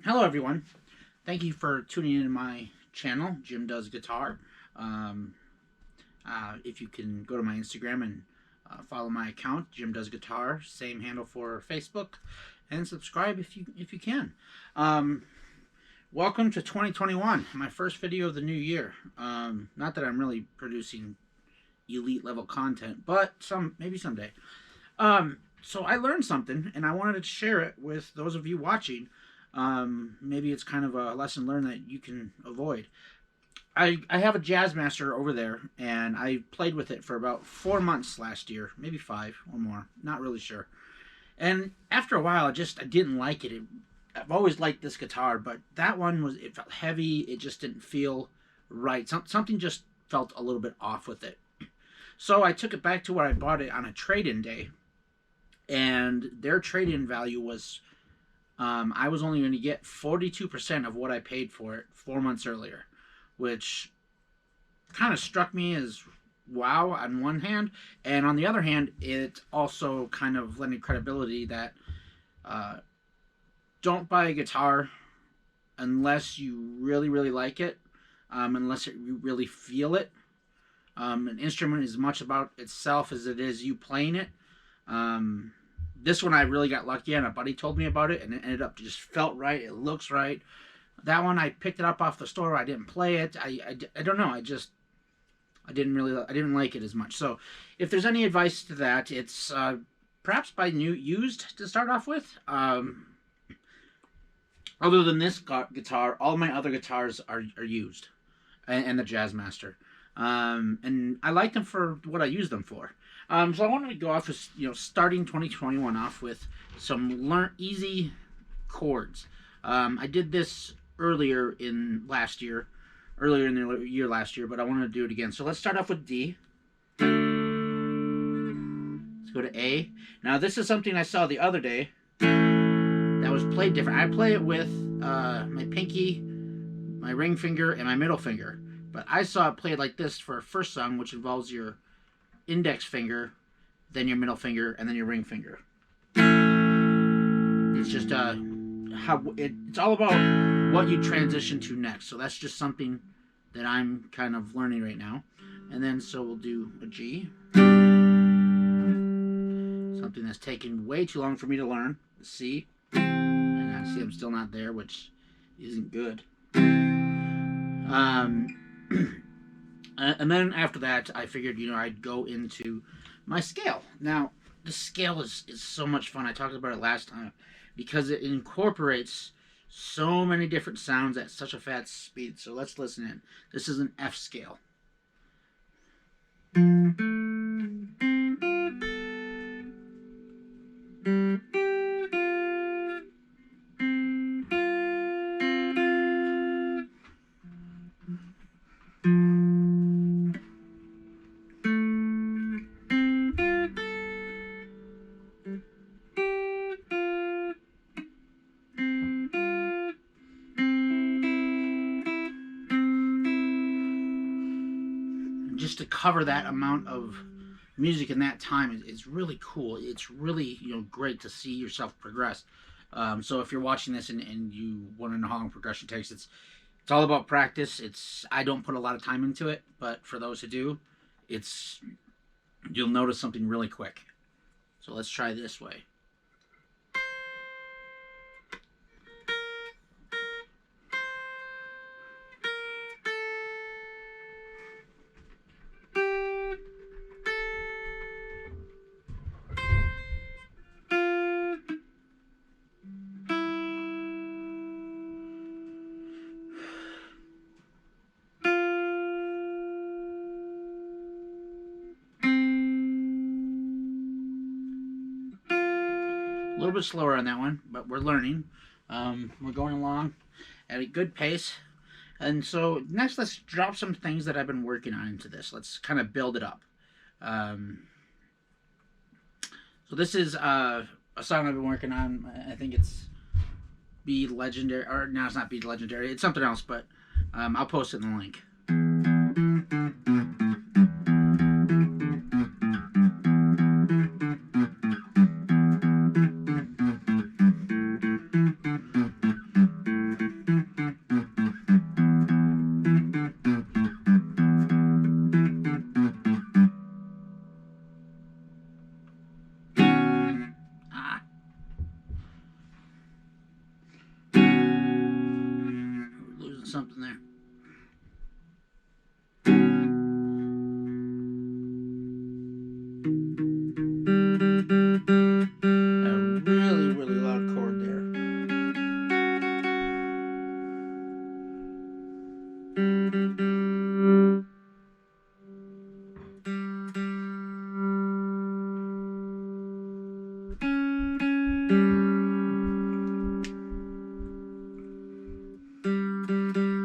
Hello, everyone. Thank you for tuning in to my channel, Jim Does Guitar. Um, if you can go to my Instagram and follow my account, Jim Does Guitar, same handle for Facebook, and subscribe if you can. Um, Welcome to 2021, my first video of the new year. Not that I'm really producing elite level content, but maybe someday. So I learned something, and I wanted to share it with those of you watching. Maybe it's kind of a lesson learned that you can avoid. I have a Jazzmaster over there, and I played with it for about 4 months last year, maybe 5 or more, not really sure. And after a while, I didn't like it. I've always liked this guitar, but that one it felt heavy. It just didn't feel right. Something just felt a little bit off with it. So I took it back to where I bought it on a trade-in day, and their trade-in value was I was only going to get 42% of what I paid for it 4 months earlier, which kind of struck me as wow on one hand, and on the other hand, it also kind of lended credibility that uh, don't buy a guitar unless you really, really like it, unless you really feel it. An instrument is as much about itself as it is you playing it. This one I really got lucky on. A buddy told me about it, and it ended up just felt right. It looks right. That one I picked it up off the store. I didn't play it. I don't know. I didn't like it as much. So if there's any advice to that, it's perhaps buy used to start off with. Other than this guitar, all my other guitars are used, and the Jazzmaster. And I like them for what I use them for. So I wanted to go off with, starting 2021 off with some easy chords. I did this earlier in the year last year, but I wanted to do it again. So let's start off with D. Let's go to A. Now this is something I saw the other day that was played different. I play it with my pinky, my ring finger, and my middle finger. But I saw it played like this for a first song, which involves your index finger, then your middle finger, and then your ring finger. It's just it's all about what you transition to next. So that's just something that I'm kind of learning right now. And then so we'll do a G. Something that's taken way too long for me to learn. A C. And I see I'm still not there, which isn't good. And then after that, I figured, I'd go into my scale. Now, the scale is so much fun. I talked about it last time because it incorporates so many different sounds at such a fast speed. So let's listen in. This is an F scale. Just to cover that amount of music in that time is really cool. It's really great to see yourself progress. So if you're watching this and you want to know how long progression takes, it's all about practice. I don't put a lot of time into it, but for those who do, you'll notice something really quick. So let's try this way. A little bit slower on that one, but we're learning. We're going along at a good pace. And so next, let's drop some things that I've been working on into this. Let's kind of build it up. So this is a song I've been working on. I think it's Be Legendary, or no, it's not Be Legendary. It's something else, but I'll post it in the link. something there. A really, really loud chord there.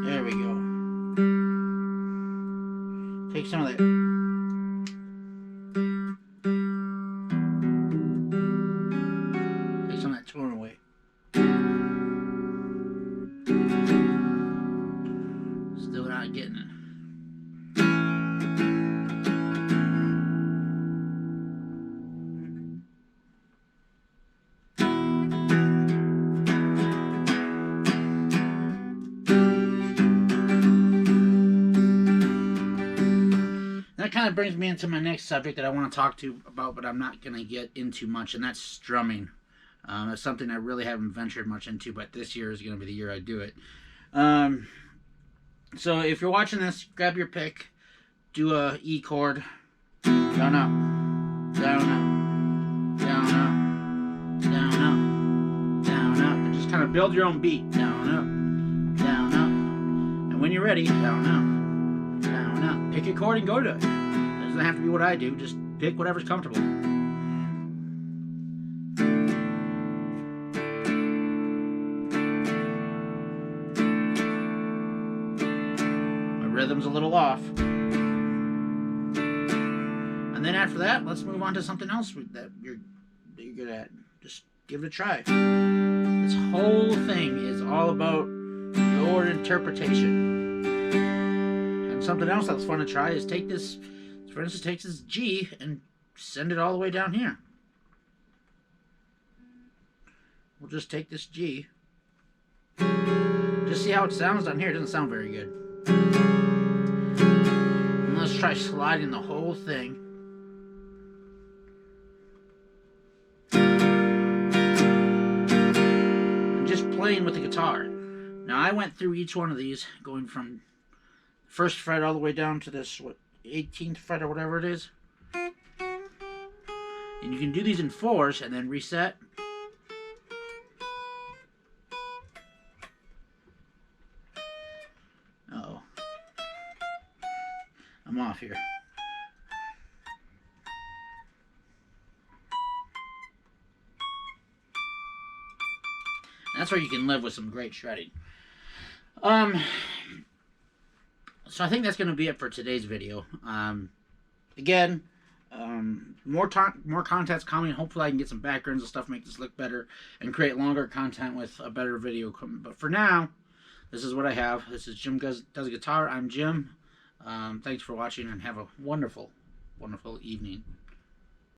There we go. Take some of that. Take some of that tone away. Still not getting it. That kind of brings me into my next subject that I want to talk to about, but I'm not going to get into much, and that's strumming. That's something I really haven't ventured much into, but this year is going to be the year I do it. So if you're watching this, grab your pick, do a E chord, down up, down up, down up, down up, down up, and just kind of build your own beat, down up, down up, and when you're ready, down up. Pick your chord and go to it. It doesn't have to be what I do. Just pick whatever's comfortable. My rhythm's a little off. And then after that, let's move on to something else that you're good at. Just give it a try. This whole thing is all about your interpretation. Something else that's fun to try is take this, for instance, take this G and send it all the way down here. We'll just take this G. Just see how it sounds down here. It doesn't sound very good. And let's try sliding the whole thing. And just playing with the guitar. Now I went through each one of these, going from first fret all the way down to this, what, 18th fret or whatever it is. And you can do these in fours and then reset. Uh-oh. I'm off here. That's where you can live with some great shredding. So I think that's going to be it for today's video. Again, more content's coming. Hopefully I can get some backgrounds and stuff, make this look better, and create longer content with a better video. But for now, this is what I have. This is Jim Does Guitar. I'm Jim. Thanks for watching, and have a wonderful, wonderful evening.